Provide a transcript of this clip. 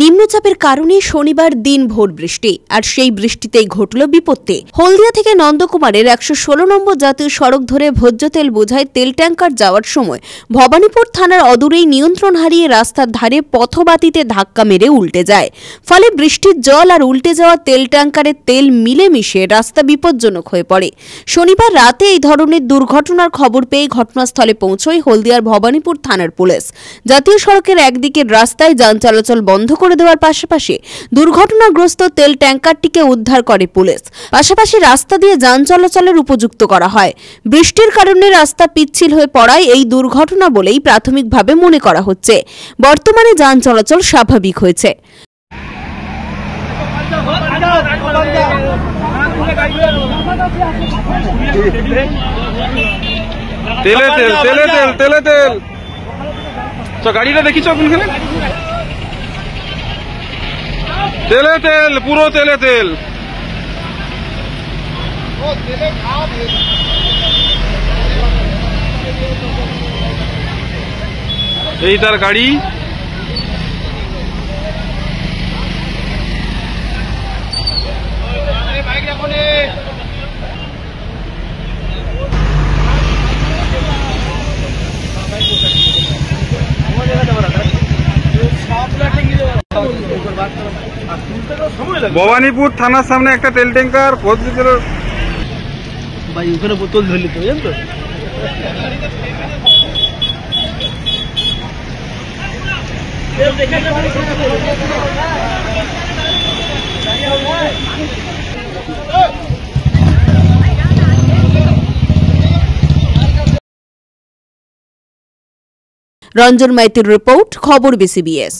নিম্নচাপের কারণে শনিবার দিনভর বৃষ্টি, আর সেই বৃষ্টিতেই ঘটল বিপত্তি। হলদিয়া থেকে নন্দকুমারের ১১৬ নম্বর জাতীয় সড়ক ধরে ভোজ্য তেল বোঝাই তেল ট্যাঙ্কার যাওয়ার সময় ভবানীপুর থানার অদূরেই নিয়ন্ত্রণ হারিয়ে রাস্তার ধারে পথবাতিতে ধাক্কা মেরে উল্টে যায়। ফলে বৃষ্টির জল আর উল্টে যাওয়া তেল ট্যাঙ্কারের তেল মিলেমিশে রাস্তা বিপজ্জনক হয়ে পড়ে। শনিবার রাতে এই ধরনের দুর্ঘটনার খবর পেয়ে ঘটনাস্থলে পৌঁছয় হলদিয়ার ভবানীপুর থানার পুলিশ। জাতীয় সড়কের একদিকের রাস্তায় যান চলাচল বন্ধ করে দেওয়ার পাশাপাশি দুর্ঘটনাগ্রস্ত তেল ট্যাঙ্কারটিকে উদ্ধার করে পুলিশ। পাশাপাশি রাস্তা দিয়ে যান চলাচলের উপযুক্ত করা হয়। বৃষ্টির কারণে রাস্তা পিচ্ছিল হয়ে পড়ায় এই দুর্ঘটনা বলেই প্রাথমিকভাবে মনে করা হচ্ছে। বর্তমানে যান চলাচল স্বাভাবিক হয়েছে। গাড়িটা দেখিছো কোনখানে? তেলে তেল, পুরো তেলে তেল। এই তার গাড়ি। ভবানীপুর থানার সামনে একটা তেল ট্যাঙ্কার ভাই ওখানে বোতল ধরলি তো জানো তো। রঞ্জন মাইতির রিপোর্ট, খবর BCBS।